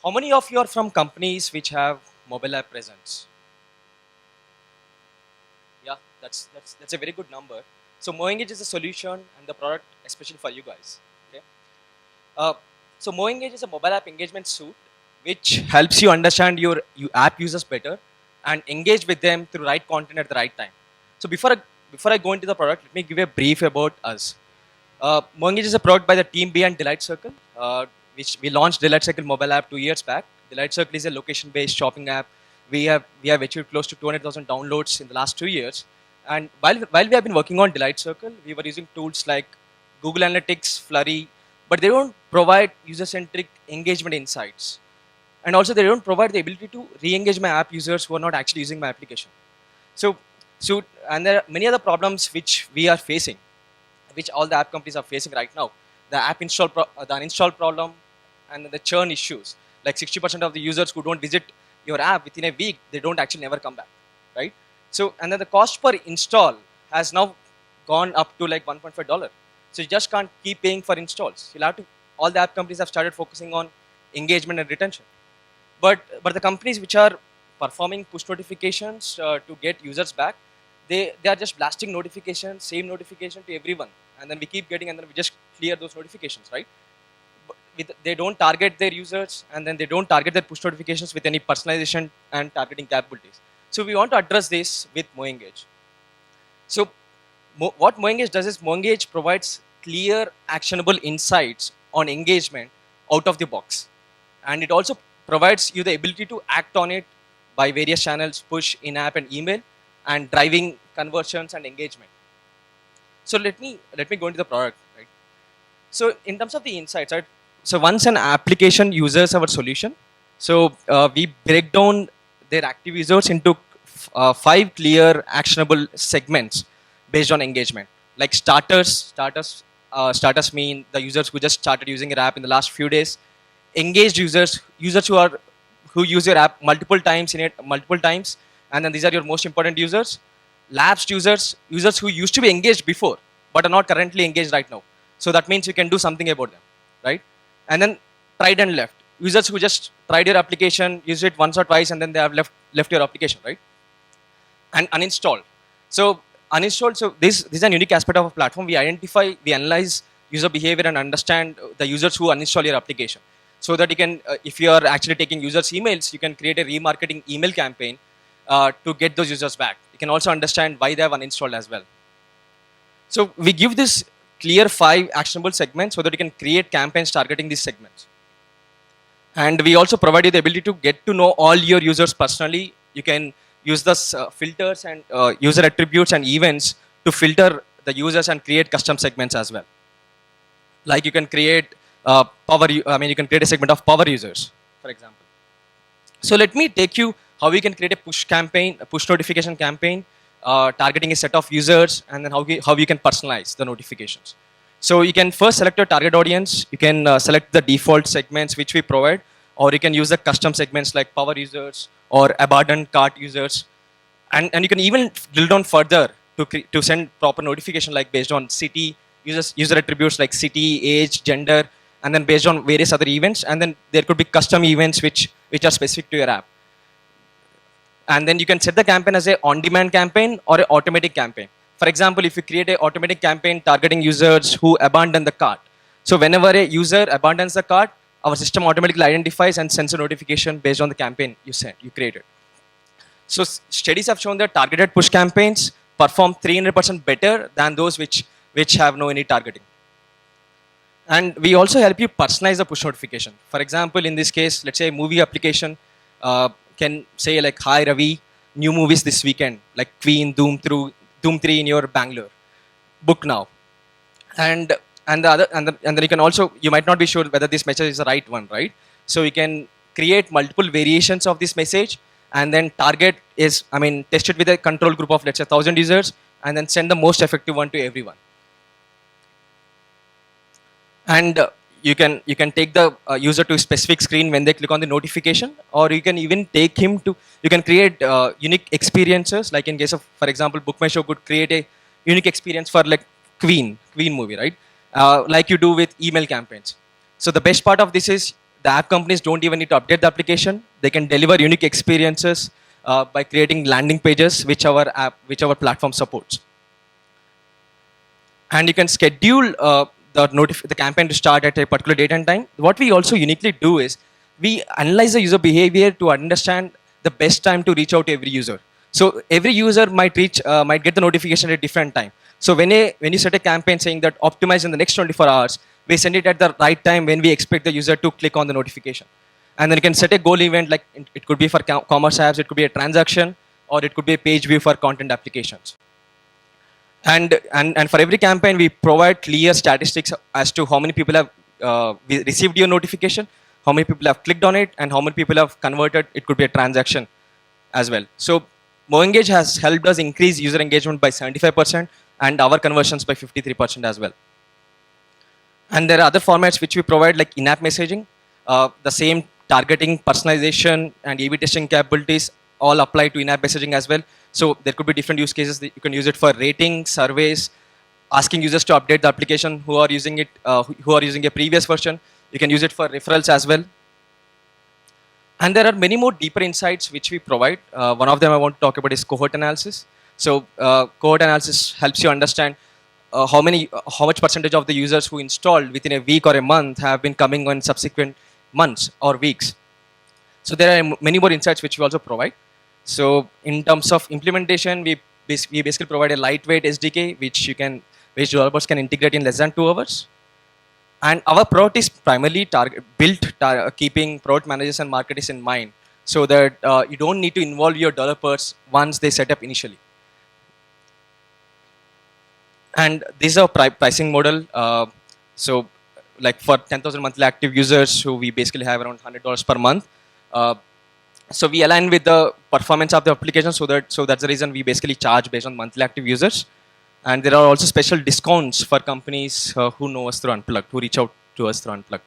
How many of you are from companies which have mobile app presence? Yeah, that's a very good number. So MoEngage is a solution and the product especially for you guys. Okay. Uh, so MoEngage is a mobile app engagement suite which helps you understand your app users better and engage with them through right content at the right time. So before I go into the product, let me give a brief about us. MoEngage is a product by the team behind Delight Circle, which we launched Delight Circle mobile app 2 years back. Delight Circle is a location-based shopping app. We have achieved close to 200,000 downloads in the last 2 years. And while we have been working on Delight Circle, we were using tools like Google Analytics, Flurry, but they don't provide user-centric engagement insights. And also, they don't provide the ability to re-engage my app users who are not actually using my application. So, and there are many other problems which we are facing, which all the app companies are facing right now. The the uninstall problem, and the churn issues. Like 60% of the users who don't visit your app within a week, they don't actually never come back, right? So, and then the cost per install has now gone up to like $1.5. So you just can't keep paying for installs. You'll have to. All the app companies have started focusing on engagement and retention. But the companies which are performing push notifications to get users back, they are just blasting notifications, same notification to everyone, and then we keep getting, and then we just clear those notifications, right? They don't target their users, and then they don't target their push notifications with any personalization and targeting capabilities. So we want to address this with MoEngage. So what MoEngage does is MoEngage provides clear, actionable insights on engagement out of the box, and it also provides you the ability to act on it by various channels, push, in-app, and email, and driving conversions and engagement. So let me go into the product, right? So in terms of the insights, right? So once an application uses our solution, so we break down their active users into 5 clear actionable segments based on engagement. Like starters mean the users who just started using your app in the last few days. Engaged users who use your app multiple times, and then these are your most important users. Lapsed users who used to be engaged before but are not currently engaged right now. So that means you can do something about them, right? And then tried and left users who just tried your application, used it once or twice, and then they have left your application, right? And uninstalled. So uninstalled. So this is an unique aspect of a platform. We analyze user behavior and understand the users who uninstall your application, so that you can, if you are actually taking users' emails, you can create a remarketing email campaign to get those users back. You can also understand why they have uninstalled as well. So we give this clear 5 actionable segments so that you can create campaigns targeting these segments. And we also provide you the ability to get to know all your users personally. You can use this filters and user attributes and events to filter the users and create custom segments as well. Like you can create you can create a segment of power users, for example. So let me take you how we can create a push notification campaign, targeting a set of users, and then how you can personalize the notifications. So you can first select your target audience. You can select the default segments which we provide, or you can use the custom segments like power users or abandoned cart users, and you can even drill down further to send proper notification like based on city user attributes like city, age, gender, and then based on various other events, and then there could be custom events which are specific to your app. And then you can set the campaign as a on-demand campaign or an automatic campaign. For example, if you create an automatic campaign targeting users who abandon the cart, so whenever a user abandons the cart, our system automatically identifies and sends a notification based on the campaign you created. So studies have shown that targeted push campaigns perform 300% better than those which have no any targeting. And we also help you personalize the push notification. For example, in this case, let's say a movie application can say like, "Hi Ravi, new movies this weekend, like Queen, Doom 3 in your Bangalore. Book now." And then you can also, you might not be sure whether this message is the right one, right? So you can create multiple variations of this message, and then test it with a control group of let's say 1,000 users, and then send the most effective one to everyone. And you can take the user to a specific screen when they click on the notification, or you can even take him to, you can create unique experiences. Like in case of, for example, Book My Show could create a unique experience for like Queen movie, right? Like you do with email campaigns. So the best part of this is the app companies don't even need to update the application. They can deliver unique experiences by creating landing pages, whichever platform supports. And you can schedule the campaign to start at a particular date and time. What we also uniquely do is we analyze the user behavior to understand the best time to reach out to every user. So every user might get the notification at a different time. So when you set a campaign saying that optimize in the next 24 hours, we send it at the right time when we expect the user to click on the notification. And then you can set a goal event, like it could be for commerce apps, it could be a transaction, or it could be a page view for content applications. And for every campaign, we provide clear statistics as to how many people have received your notification, how many people have clicked on it, and how many people have converted. It could be a transaction as well. So MoEngage has helped us increase user engagement by 75% and our conversions by 53% as well. And there are other formats which we provide, like in-app messaging. The same targeting, personalization, and A/B testing capabilities all apply to in-app messaging as well. So there could be different use cases. You can use it for rating, surveys, asking users to update the application who are using it, who are using a previous version. You can use it for referrals as well. And there are many more deeper insights which we provide. One of them I want to talk about is cohort analysis. So cohort analysis helps you understand how much percentage of the users who installed within a week or a month have been coming on subsequent months or weeks. So there are many more insights which we also provide. So in terms of implementation, we basically provide a lightweight SDK which developers can integrate in less than 2 hours. And our product is primarily keeping product managers and marketers in mind, so that you don't need to involve your developers once they set up initially. And this is our pricing model. So like for 10,000 monthly active users, who we basically have around $100 per month. So we align with the performance of the application, so that's the reason we basically charge based on monthly active users. And there are also special discounts for companies who know us through Unplugged, who reach out to us through Unplugged.